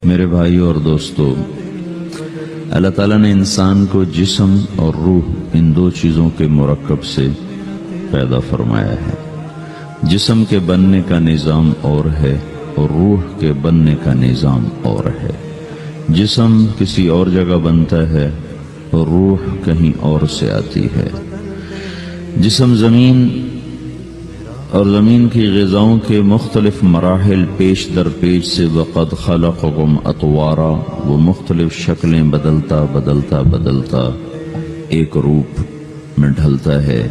میرے بھائیوں اور دوستو، اللہ تعالیٰ نے انسان کو جسم اور روح ان دو چیزوں کے مرکب سے پیدا فرمایا ہے۔ جسم کے بننے کا نظام اور ہے اور روح کے بننے کا نظام اور ہے۔ جسم کسی اور جگہ بنتا ہے اور روح کہیں اور سے آتی ہے۔ جسم زمین اور زمین کی غذاؤں کے مختلف مراحل پیش در پیش سے وقد خلقکم اطوارا، وہ مختلف شکلیں بدلتا ایک روپ میں ڈھلتا ہے،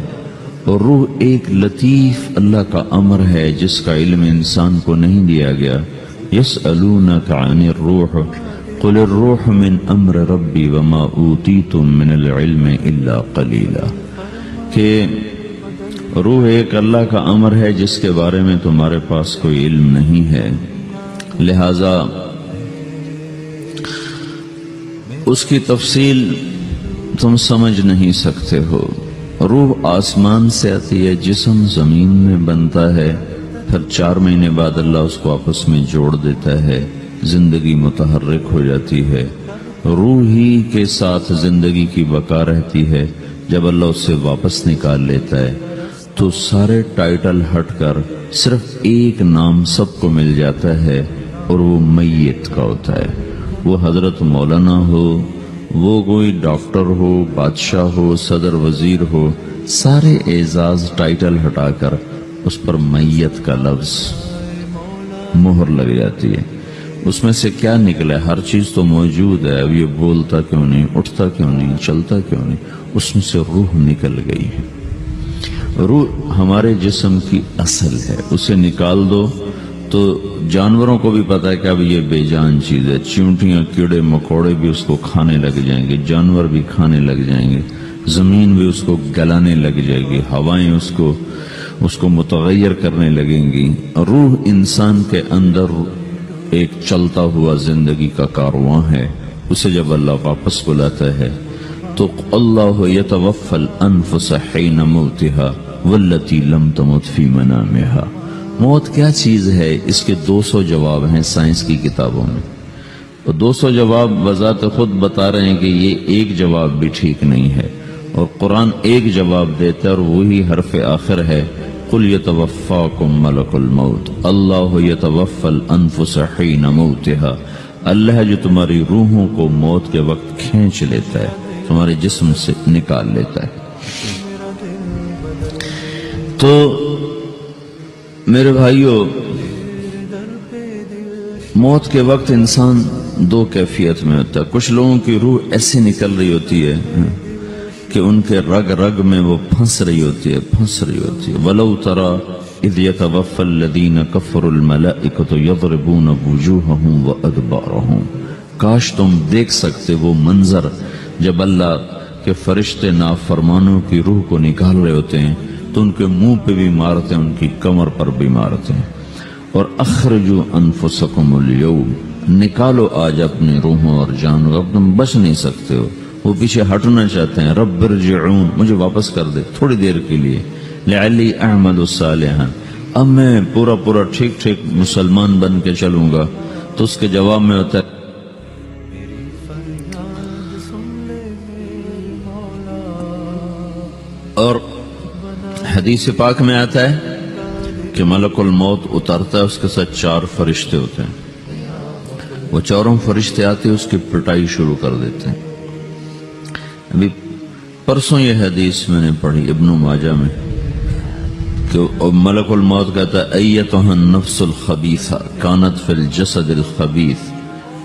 اور روح ایک لطیف اللہ کا امر ہے جس کا علم انسان کو نہیں دیا گیا۔ یسألونک عن الروح قل الروح من امر ربی وما اوتیتم من العلم الا قلیلا، کہ روح ایک اللہ کا امر ہے جس کے بارے میں تمہارے پاس کوئی علم نہیں ہے، لہذا اس کی تفصیل تم سمجھ نہیں سکتے ہو۔ روح آسمان سے آتی ہے، جسم زمین میں بنتا ہے، پھر 4 مہینے بعد اللہ اس کو آپس میں جوڑ دیتا ہے، زندگی متحرک ہو جاتی ہے۔ روح ہی کے ساتھ زندگی کی بقا رہتی ہے۔ جب اللہ اس سے واپس نکال لیتا ہے تو سارے ٹائٹل ہٹ کر صرف ایک نام سب کو مل جاتا ہے، اور وہ میت کا ہوتا ہے۔ وہ حضرت مولانا ہو، وہ کوئی ڈاکٹر ہو، بادشاہ ہو، صدر وزیر ہو، سارے اعزاز ٹائٹل ہٹا کر اس پر میت کا لفظ مہر لگ جاتی ہے۔ اس میں سے کیا نکلا ہے؟ ہر چیز تو موجود ہے، اب یہ بولتا کیوں نہیں، اٹھتا کیوں نہیں، چلتا کیوں نہیں؟ اس میں سے روح نکل گئی ہے۔ روح ہمارے جسم کی اصل ہے، اسے نکال دو تو جانوروں کو بھی پتا ہے کہ اب یہ بے جان چیز ہے۔ چیونٹیاں، کیڑے مکوڑے بھی اس کو کھانے لگ جائیں گے، جانور بھی کھانے لگ جائیں گے، زمین بھی اس کو گلانے لگ جائے گی، ہوائیں اس کو متغیر کرنے لگیں گی۔ روح انسان کے اندر ایک چلتا ہوا زندگی کا کارواں ہے۔ اسے جب اللہ واپس بلاتا ہے تو اللہ یتوفی الانفس حین موتها والتی لم تمت فی منامہا۔ موت کیا چیز ہے؟ اس کے 200 جواب ہیں سائنس کی کتابوں میں، اور 200 جواب بذات خود بتا رہے ہیں کہ یہ ایک جواب بھی ٹھیک نہیں ہے، اور قرآن ایک جواب دیتا ہے اور وہی حرف آخر ہے، قل یتوفاکم ملک الموت اللہ یتوفی الانفس حین موتها۔ اللہ جو تمہاری روحوں کو موت کے وقت کھینچ لیتا ہے، تمہارے جسم سے نکال لیتا ہے۔ تو میرے بھائیوں، موت کے وقت انسان 2 کیفیت میں ہوتا ہے۔ کچھ لوگوں کی روح ایسے نکل رہی ہوتی ہے کہ ان کے رگ رگ میں وہ پھنس رہی ہوتی ہے۔ وَلَوْ تَرَى اِذْ يَتَوَفَّى الَّذِينَ كَفَرُوا الْمَلَائِكَةُ يَضْرِبُونَ وُجُوهَهُمْ وَأَدْبَارَهُمْ۔ کاش تم دیکھ سکتے وہ منظر جب اللہ کے فرشتے نافرمانوں کی روح کو نکال رہے ہوتے ہیں تو ان کے منہ پہ بھی مارتے ہیں، ان کی کمر پر بھی مارتے ہیں۔ اور اخرجوا انفسکم اليوم، نکالو آج اپنی روحوں اور جانوں، اب تم بچ نہیں سکتے ہو۔ وہ پیچھے ہٹنا چاہتے ہیں، رب ارجعون، مجھے واپس کر دے تھوڑی دیر کے لیے، لعلی اعمل صالحا، اب میں پورا ٹھیک مسلمان بن کے چلوں گا۔ تو اس کے جواب میں ہوتا ہے اور حدیث پاک میں آتا ہے کہ ملک الموت اترتا ہے، اس کے ساتھ 4 فرشتے ہوتے ہیں۔ وہ 4 فرشتے آتے ہیں، اس کی پٹائی شروع کر دیتے ہیں۔ ابھی پرسوں یہ حدیث میں نے پڑھی ابن ماجہ میں کہ ملک الموت کہتا ہے ایتھا النفس الخبیثہ کانت فی الجسد الخبیث،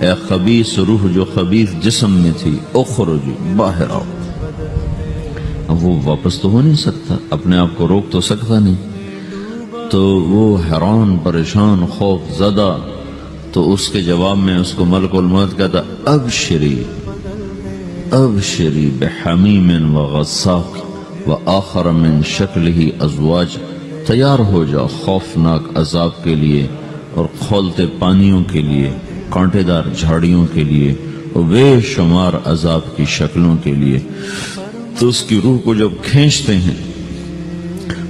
اے خبیث روح جو خبیث جسم میں تھی، اخرج باہر آؤ۔ اب وہ واپس تو ہو نہیں سکتا، اپنے آپ کو روک تو سکتا نہیں، تو وہ حیران، پریشان، خوف زدہ، تو اس کے جواب میں اس کو ملک الموت کہتا ابشری بحمیم وغساق وآخر من شکلہ ازواج، تیار ہو جاؤ خوفناک عذاب کے لیے اور کھولتے پانیوں کے لیے، کانٹے دار جھاڑیوں کے لیے، اور بے شمار عذاب کی شکلوں کے لیے۔ تو اس کی روح کو جب کھینچتے ہیں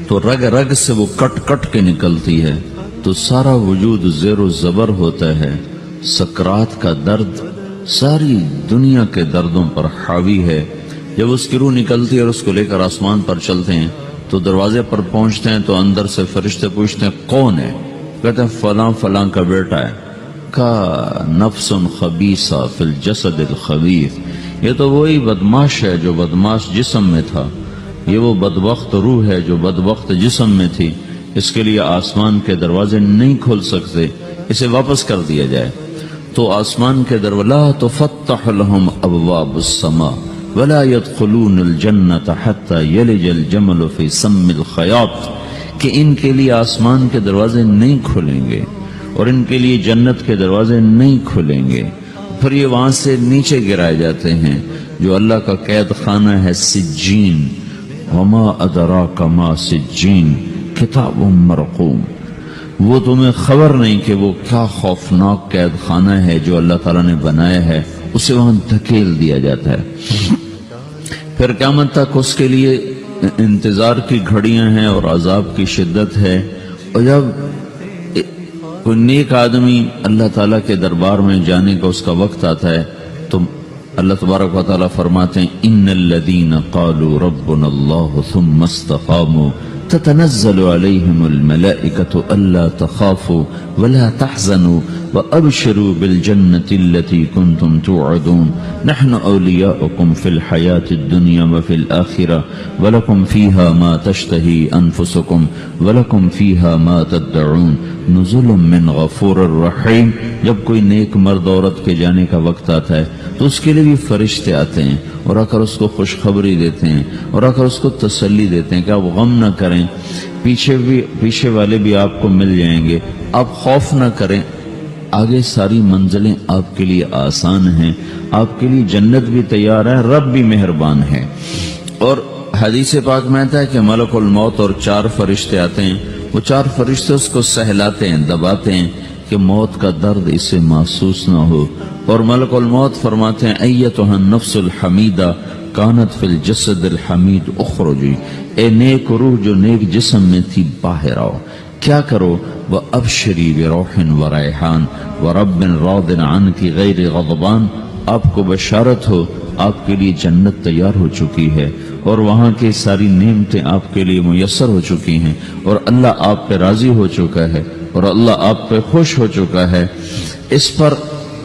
تو رگ رگ سے وہ کٹ کے نکلتی ہے، تو سارا وجود زیر و زبر ہوتا ہے، سکرات کا درد ساری دنیا کے دردوں پر حاوی ہے۔ جب اس کی روح نکلتی ہے اور اس کو لے کر آسمان پر چلتے ہیں تو دروازے پر پہنچتے ہیں تو اندر سے فرشتے پوچھتے ہیں کون ہے؟ کہتے ہیں فلاں فلاں کا بیٹا ہے۔ کا نفس خبیثہ فی الجسد الخبیث، یہ تو وہی بدماش ہے جو بدماش جسم میں تھا، یہ وہ بدبخت روح ہے جو بدبخت جسم میں تھی، اس کے لیے آسمان کے دروازے نہیں کھل سکتے، اسے واپس کر دیا جائے۔ تو آسمان کے دروازے لا تفتح لهم ابواب السماء ولا يدخلون الجنة حتى يلج الجمل في سم الخياط، کہ ان کے لیے آسمان کے دروازے نہیں کھلیں گے اور ان کے لیے جنت کے دروازے نہیں کھلیں گے، پھر یہ وہاں سے نیچے گرائے جاتے ہیں جو اللہ کا قید خانہ ہے سجین۔ وما ادراک ما سجین کتاب مرقوم، وہ تمہیں خبر نہیں کہ وہ کیا خوفناک قید خانہ ہے جو اللہ تعالیٰ نے بنایا ہے، اسے وہاں دھکیل دیا جاتا ہے۔ پھر قیامت تک اس کے لیے انتظار کی گھڑیاں ہیں اور عذاب کی شدت ہے۔ اور جب کوئی نیک آدمی اللہ تعالیٰ کے دربار میں جانے کا اس کا وقت آتا ہے تو اللہ تبارک و تعالیٰ فرماتے ہیں ان الذین قالوا ربنا اللہ ثم استقاموا تتنزل علیہم الملائکۃ الا تخافوا ولا تحزنوا وابشروا بالجنة التي كنتم توعدون نحن اولیاؤکم فی الحیاة الدنیا وفی الآخرة ولکم فیہا ما تشتہی انفسکم ولکم فیہا ما تدعون نزل من غفور الرحیم۔ جب کوئی نیک مرد عورت کے جانے کا وقت آتا ہے تو اس کے لیے بھی فرشتے آتے ہیں اور آ کر اس کو خوشخبری دیتے ہیں اور آ کر اس کو تسلی دیتے ہیں کہ آپ غم نہ کریں، پیچھے والے بھی آپ کو مل جائیں گے، آپ خوف نہ کریں، آگے ساری منزلیں آپ کے لیے آسان ہیں، آپ کے لیے جنت بھی تیار ہے، رب بھی مہربان ہے۔ اور حدیث پاک میں آتا ہے کہ ملک الموت اور 4 فرشتے آتے ہیں، وہ 4 فرشتے اس کو سہلاتے ہیں، دباتے ہیں کہ موت کا درد اسے محسوس نہ ہو، اور ملک الموت فرماتے ہیں ایتھا النفس الحمیدہ کانت فی الجسد الحمید اخرجی، اے نیک روح جو نیک جسم میں تھی باہر آؤ، کیا کرو؟ وَأَبْشِرِي بِرَوْحٍ وَرَيْحَانٍ وَرَبٍّ رَاضٍ عَنْكِ غَيْرِ غَضْبَانٍ، آپ کو بشارت ہو آپ کے لیے جنت تیار ہو چکی ہے اور وہاں کی ساری نعمتیں آپ کے لیے میسر ہو چکی ہیں اور اللہ آپ پہ راضی ہو چکا ہے اور اللہ آپ پہ خوش ہو چکا ہے۔ اس پر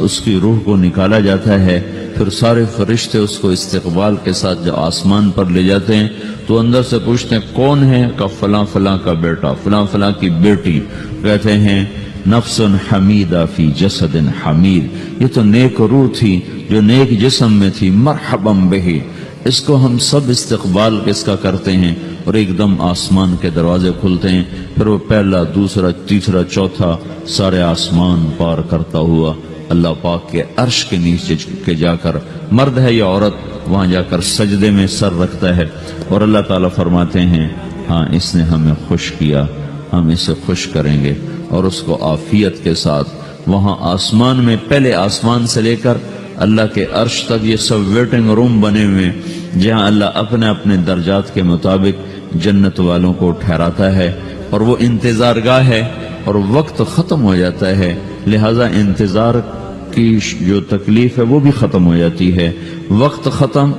اس کی روح کو نکالا جاتا ہے، پھر سارے فرشتے اس کو استقبال کے ساتھ جب آسمان پر لے جاتے ہیں تو اندر سے پوچھتے ہیں کون ہے؟ کہ فلاں فلاں کا بیٹا، فلاں فلاں کی بیٹی۔ کہتے ہیں نفس حمیدہ فی جسد حمید، یہ تو نیک روح تھی جو نیک جسم میں تھی، مرحبا بہی، اس کو ہم سب استقبال کس کا کرتے ہیں، اور ایک دم آسمان کے دروازے کھلتے ہیں، پھر وہ پہلا دوسرا تیسرا چوتھا سارے آسمان پار کرتا ہوا اللہ پاک کے عرش کے نیچے کے جا کر، مرد ہے یا عورت، وہاں جا کر سجدے میں سر رکھتا ہے اور اللہ تعالیٰ فرماتے ہیں ہاں اس نے ہمیں خوش کیا، ہم اسے خوش کریں گے، اور اس کو عافیت کے ساتھ وہاں آسمان میں، پہلے آسمان سے لے کر اللہ کے عرش تک یہ سب ویٹنگ روم بنے ہوئے جہاں اللہ اپنے اپنے درجات کے مطابق جنت والوں کو ٹھہراتا ہے، اور وہ انتظار گاہ ہے اور وقت ختم ہو جاتا ہے، لہذا انتظار کی جو تکلیف ہے وہ بھی ختم ہو جاتی ہے۔ وقت ختم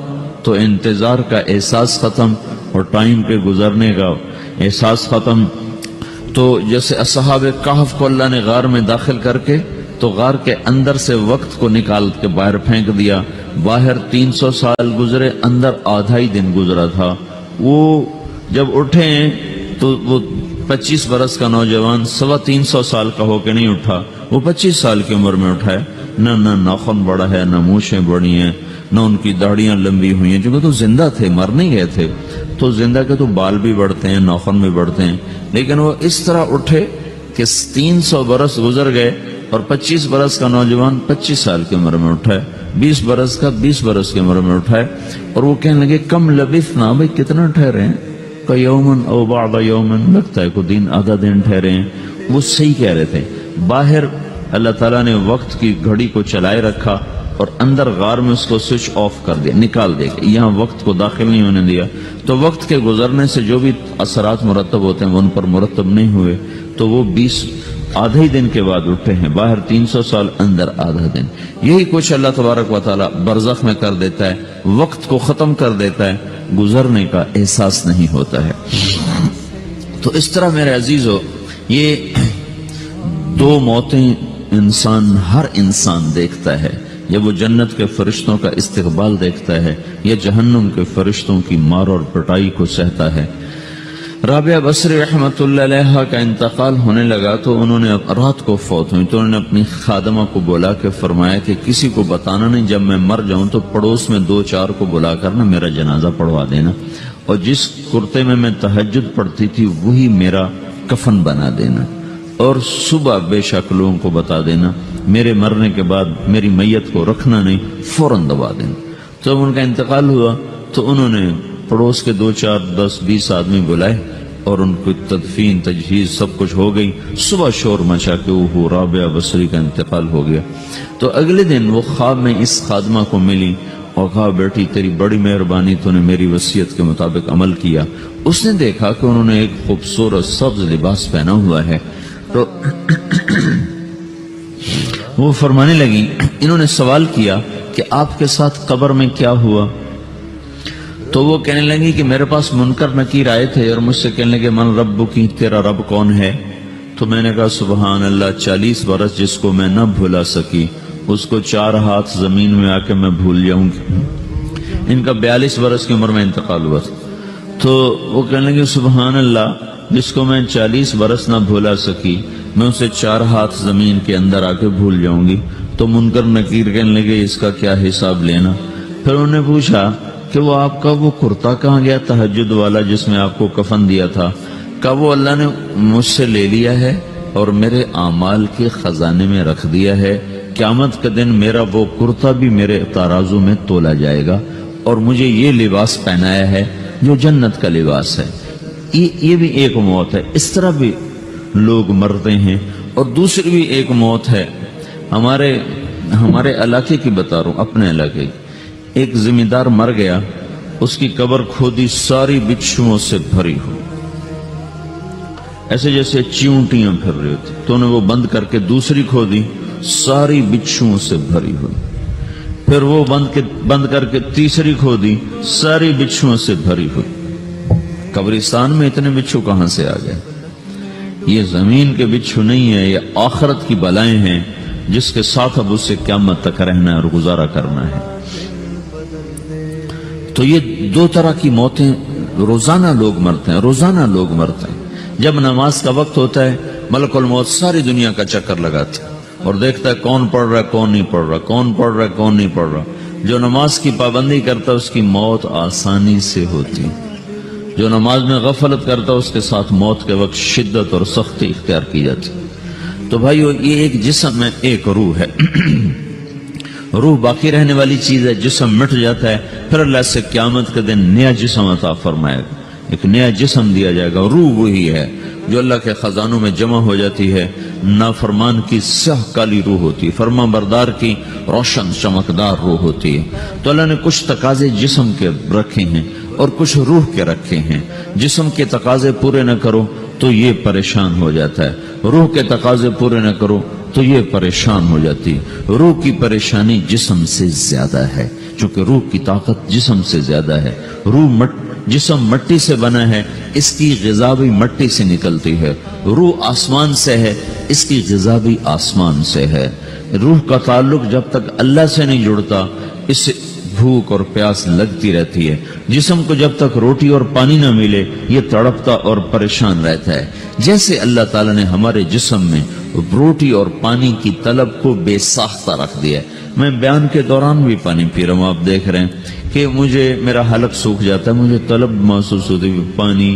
تو انتظار کا احساس ختم اور ٹائم کے گزرنے کا احساس ختم۔ تو جیسے اصحاب کہف کو اللہ نے غار میں داخل کر کے تو غار کے اندر سے وقت کو نکال کے باہر پھینک دیا، باہر 300 سال گزرے، اندر آدھا ہی دن گزرا تھا۔ وہ جب اٹھے تو وہ 25 برس کا نوجوان 325 سال کا ہو کے نہیں اٹھا، وہ 25 سال کی عمر میں اٹھا ہے، نہ ناخن بڑا ہے، نہ مونچھیں بڑی ہیں، نہ ان کی داڑیاں لمبی ہوئی ہیں، چونکہ تو زندہ تھے، مر نہیں گئے تھے، تو زندہ کے تو بال بھی بڑھتے ہیں، ناخن بھی بڑھتے ہیں، لیکن وہ اس طرح اٹھے کہ 300 برس گزر گئے اور 25 برس کا نوجوان 25 سال کی عمر میں اٹھا ہے، 20 برس کا 20 برس کی عمر میں اٹھا ہے، اور وہ کہنے لگے کم لبثنا، بھئی کتنا ٹھہرے ہیں؟ کہ یومن او بعد یومن، لگتا ہے کوئی دن آدھا دن ٹھہرے ہیں۔ وہ صحیح کہہ رہے تھے، باہر اللہ تعالیٰ نے وقت کی گھڑی کو چلائے رکھا اور اندر غار میں اس کو سوئچ آف کر دیا، نکال دیا، یہاں وقت کو داخل نہیں ہونے دیا، تو وقت کے گزرنے سے جو بھی اثرات مرتب ہوتے ہیں وہ ان پر مرتب نہیں ہوئے، تو وہ آدھے ہی دن کے بعد اٹھے ہیں، باہر 300 سال، اندر آدھا دن. یہی کچھ اللہ تبارک و تعالی برزخ میں کر دیتا ہے، وقت کو ختم کر دیتا ہے، گزرنے کا احساس نہیں ہوتا ہے. تو اس طرح میرے عزیزو، یہ دو موتیں ہر انسان دیکھتا ہے. جب وہ جنت کے فرشتوں کا استقبال دیکھتا ہے یا جہنم کے فرشتوں کی مار اور پٹائی کو سہتا ہے. رابعہ بصری رحمت اللہ علیہ کا انتقال ہونے لگا تو انہوں نے رات کو فوت ہوئی تو انہوں نے اپنی خادمہ کو بولا کہ فرمایا کہ کسی کو بتانا نہیں، جب میں مر جاؤں تو پڑوس میں 2-4 کو بلا کر نا میرا جنازہ پڑھوا دینا، اور جس کرتے میں تہجد پڑھتی تھی وہی میرا کفن بنا دینا، اور صبح بے شک لوگوں کو بتا دینا، میرے مرنے کے بعد میری میت کو رکھنا نہیں، فوراً دبا دینا. جب ان کا انتقال ہوا تو انہوں نے پڑوس کے 2-4-10-20 آدمی بلائے اور ان کو تدفین تجہیز سب کچھ ہو گئی. صبح شور مچا کہ وہ رابعہ بصری کا انتقال ہو گیا. تو اگلے دن وہ خواب میں اس خادمہ کو ملی اور کہا بیٹی تیری بڑی مہربانی، تو نے میری وصیت کے مطابق عمل کیا. اس نے دیکھا کہ انہوں نے ایک خوبصورت سبز لباس پہنا ہوا ہے. تو وہ فرمانے لگی، انہوں نے سوال کیا کہ آپ کے ساتھ قبر میں کیا ہوا؟ تو وہ کہنے لگی کہ میرے پاس منکر نکیر آئے تھے اور مجھ سے کہنے لگے من رب کی، تیرا رب کون ہے؟ تو میں نے کہا سبحان اللہ، 40 برس جس کو میں نہ بھولا سکی اس کو 4 ہاتھ زمین میں آ کے میں بھول جاؤں گی. ان کا 42 برس کی عمر میں انتقال ہوا تھا. تو وہ کہنے لگے سبحان اللہ، جس کو میں 40 برس نہ بھولا سکی میں اسے 4 ہاتھ زمین کے اندر آ کے بھول جاؤں گی. تو منکر نکیر کہنے لگے اس کا کیا حساب لینا؟ پھر انہوں نے پوچھا کہ وہ آپ کا وہ کرتا کہاں گیا تہجد والا جس میں آپ کو کفن دیا تھا؟ کہا وہ اللہ نے مجھ سے لے لیا ہے اور میرے اعمال کے خزانے میں رکھ دیا ہے. قیامت کے دن میرا وہ کرتا بھی میرے ترازو میں تولا جائے گا اور مجھے یہ لباس پہنایا ہے جو جنت کا لباس ہے. یہ بھی ایک موت ہے. اس طرح بھی لوگ مرتے ہیں. اور دوسری بھی ایک موت ہے، ہمارے علاقے کی بتا رہا ہوں، اپنے علاقے کی. ایک ذمہ دار مر گیا، اس کی قبر کھودی، ساری بچھوؤں سے بھری ہو، ایسے جیسے چیونٹیاں پھر رہی ہوتی. تو انہیں وہ بند کر کے دوسری کھودی، ساری بچھوؤں سے بھری ہوئی. پھر وہ بند کر کے تیسری کھودی، ساری بچھوؤں سے بھری ہوئی. قبرستان میں اتنے بچھو کہاں سے آ گئے؟ یہ زمین کے بچھو نہیں ہے، یہ آخرت کی بلائیں ہیں جس کے ساتھ اب اسے قیامت تک رہنا ہے اور گزارا کرنا ہے. تو یہ 2 طرح کی موتیں روزانہ لوگ مرتے ہیں، روزانہ لوگ مرتے ہیں. جب نماز کا وقت ہوتا ہے ملک الموت ساری دنیا کا چکر لگاتا ہے اور دیکھتا ہے کون پڑھ رہا ہے کون نہیں پڑھ رہا، کون پڑھ رہا ہے کون نہیں پڑھ رہا. جو نماز کی پابندی کرتا ہے اس کی موت آسانی سے ہوتی، جو نماز میں غفلت کرتا ہے اس کے ساتھ موت کے وقت شدت اور سختی اختیار کی جاتی. تو بھائیو، یہ ایک جسم ہے، ایک روح ہے. روح باقی رہنے والی چیز ہے، جسم مٹ جاتا ہے، پھر اللہ سے قیامت کے دن نیا جسم عطا فرمائے گا، ایک نیا جسم دیا جائے گا. روح وہی ہے جو اللہ کے خزانوں میں جمع ہو جاتی ہے. نافرمان کی سیاہ کالی روح ہوتی ہے، فرما بردار کی روشن چمکدار روح ہوتی ہے. تو اللہ نے کچھ تقاضے جسم کے رکھے ہیں اور کچھ روح کے رکھے ہیں. جسم کے تقاضے پورے نہ کرو تو یہ پریشان ہو جاتا ہے، روح کے تقاضے پورے نہ کرو تو یہ پریشان ہو جاتی. روح کی پریشانی جسم سے زیادہ ہے چونکہ روح کی طاقت جسم سے زیادہ ہے. جسم مٹی سے بنا ہے، اس کی غذا بھی مٹی سے نکلتی ہے. روح آسمان سے ہے، اس کی غذا بھی آسمان سے ہے. روح کا تعلق جب تک اللہ سے نہیں جڑتا اس سے بھوک اور پیاس لگتی رہتی ہے. جسم کو جب تک روٹی اور پانی نہ ملے یہ تڑپتا اور پریشان رہتا ہے. جیسے اللہ تعالیٰ نے ہمارے جسم میں روٹی اور پانی کی طلب کو بے ساختہ رکھ دیا ہے. میں بیان کے دوران بھی پانی پی رہا ہوں، آپ دیکھ رہے ہیں کہ میرا حلق سوکھ جاتا ہے، مجھے طلب محسوس ہوتی ہے پانی.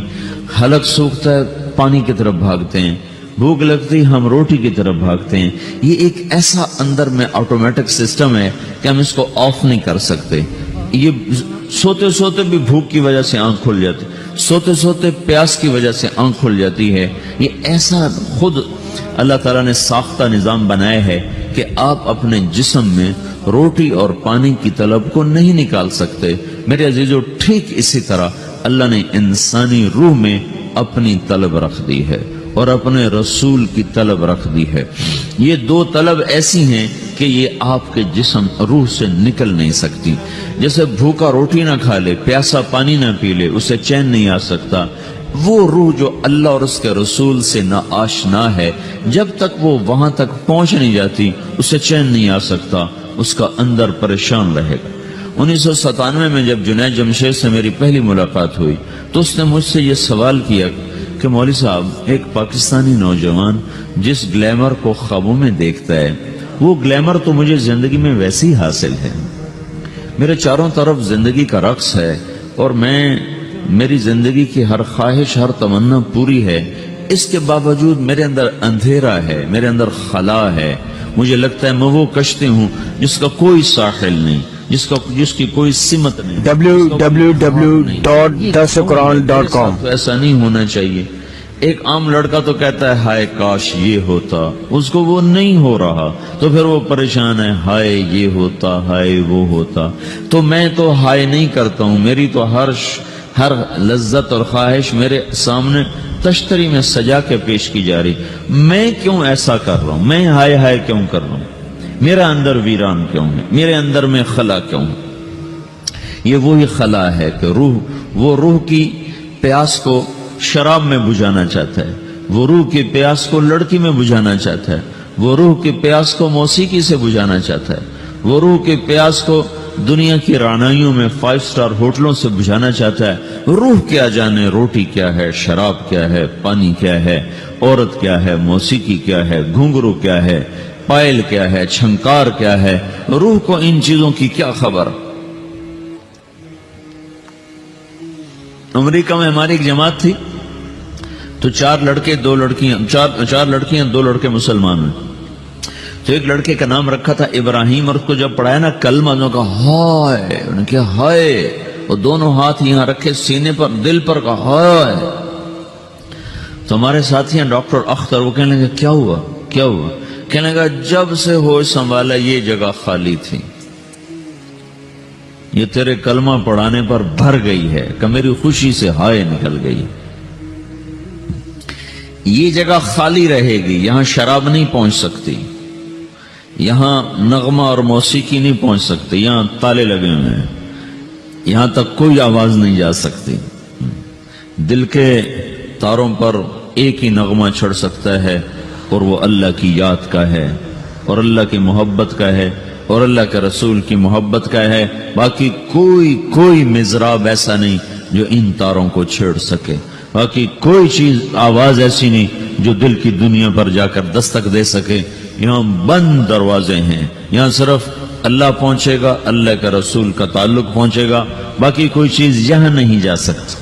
حلق سوکھتا ہے پانی کی طرف بھاگتے ہیں، بھوک لگتی ہم روٹی کی طرف بھاگتے ہیں. یہ ایک ایسا اندر میں آٹومیٹک سسٹم ہے کہ ہم اس کو آف نہیں کر سکتے. یہ سوتے سوتے بھی بھوک کی وجہ سے آنکھ کھل جاتی، سوتے سوتے پیاس کی وجہ سے آنکھ کھل جاتی ہے. یہ ایسا خود اللہ تعالیٰ نے ساختہ نظام بنایا ہے کہ آپ اپنے جسم میں روٹی اور پانی کی طلب کو نہیں نکال سکتے. میرے عزیزو، ٹھیک اسی طرح اللہ نے انسانی روح میں اپنی طلب رکھ دی ہے. اور اپنے رسول کی طلب رکھ دی ہے۔ یہ دو طلب ایسی ہیں کہ یہ آپ کے جسم روح سے نکل نہیں سکتی۔ جیسے بھوکا روٹی نہ کھا لے، پیاسا پانی نہ پی لے، اسے چین نہیں آ سکتا، وہ روح جو اللہ اور اس کے رسول سے نہ آشنا ہے، جب تک وہ وہاں تک پہنچ نہیں جاتی اسے چین نہیں آ سکتا، اس کا اندر پریشان رہے گا۔ 1997 میں جب جنید جمشید سے میری پہلی ملاقات ہوئی تو اس نے مجھ سے یہ سوال کیا کہ مولوی صاحب، ایک پاکستانی نوجوان جس گلیمر کو خوابوں میں دیکھتا ہے، وہ گلیمر تو مجھے زندگی میں ویسے ہی حاصل ہے، میرے چاروں طرف زندگی کا رقص ہے، اور میری زندگی کی ہر خواہش، ہر تمنا پوری ہے، اس کے باوجود میرے اندر اندھیرا ہے، میرے اندر خلا ہے، مجھے لگتا ہے میں وہ کشتی ہوں جس کا کوئی ساحل نہیں، جس کی کوئی سمت نہیں۔ www.darsulquran.com تو ایسا نہیں ہونا چاہیے۔ ایک عام لڑکا تو کہتا ہے ہائے کاش یہ ہوتا، اس کو وہ نہیں ہو رہا تو پھر وہ پریشان ہے، ہائے یہ ہوتا، ہائے وہ ہوتا۔ تو میں تو ہائے نہیں کرتا ہوں، میری تو ہر لذت اور خواہش میرے سامنے تشتری میں سجا کے پیش کی جا رہی، میں کیوں ایسا کر رہا ہوں؟ میں ہائے ہائے کیوں کر رہا ہوں؟ میرا اندر ویران کیوں ہے؟ میرے اندر میں خلا کیوں ہے؟ یہ وہی خلا ہے کہ وہ روح کی پیاس کو شراب میں بجھانا چاہتا ہے، وہ روح کی پیاس کو لڑکی میں بجھانا چاہتا ہے، وہ روح کی پیاس کو موسیقی سے بجھانا چاہتا ہے، وہ روح کی پیاس کو دنیا کی رعنائیوں میں 5 سٹار ہوٹلوں سے بجھانا چاہتا ہے۔ روح کیا جانے روٹی کیا ہے، شراب کیا ہے، پانی کیا ہے، عورت کیا ہے، موسیقی کیا ہے، گھنگرو کیا ہے، پائل کیا ہے، چھنکار کیا ہے، روح کو ان چیزوں کی کیا خبر؟ امریکہ میں ہماری ایک جماعت تھی تو 4 لڑکے 2 لڑکیاں، 4 لڑکیاں 2 لڑکے مسلمان ہیں۔ تو ایک لڑکے کا نام رکھا تھا ابراہیم، اور اس کو جب پڑھایا نا کلمہ، انہوں نے کہا ہائے، انہوں نے کہا ہائے، اور دونوں ہاتھ یہاں رکھے سینے پر، دل پر، کہا ہائے۔ تو ہمارے ساتھی ہیں ڈاکٹر اختر، وہ کہنے لگے کیا ہوا کیا ہوا؟ کہنے لگا جب سے ہوش سنبھالا یہ جگہ خالی تھی، یہ تیرے کلمہ پڑھانے پر بھر گئی ہے کہ میری خوشی سے ہائے نکل گئی۔ یہ جگہ خالی رہے گی، یہاں شراب نہیں پہنچ سکتی، یہاں نغمہ اور موسیقی نہیں پہنچ سکتی، یہاں تالے لگے ہوئے ہیں، یہاں تک کوئی آواز نہیں جا سکتی۔ دل کے تاروں پر ایک ہی نغمہ چڑھ سکتا ہے، اور وہ اللہ کی یاد کا ہے، اور اللہ کی محبت کا ہے، اور اللہ کے رسول کی محبت کا ہے۔ باقی کوئی مضراب ایسا نہیں جو ان تاروں کو چھیڑ سکے، باقی کوئی چیز، آواز ایسی نہیں جو دل کی دنیا پر جا کر دستک دے سکے۔ یہاں بند دروازے ہیں، یہاں صرف اللہ پہنچے گا، اللہ کے رسول کا تعلق پہنچے گا، باقی کوئی چیز یہاں نہیں جا سکتی۔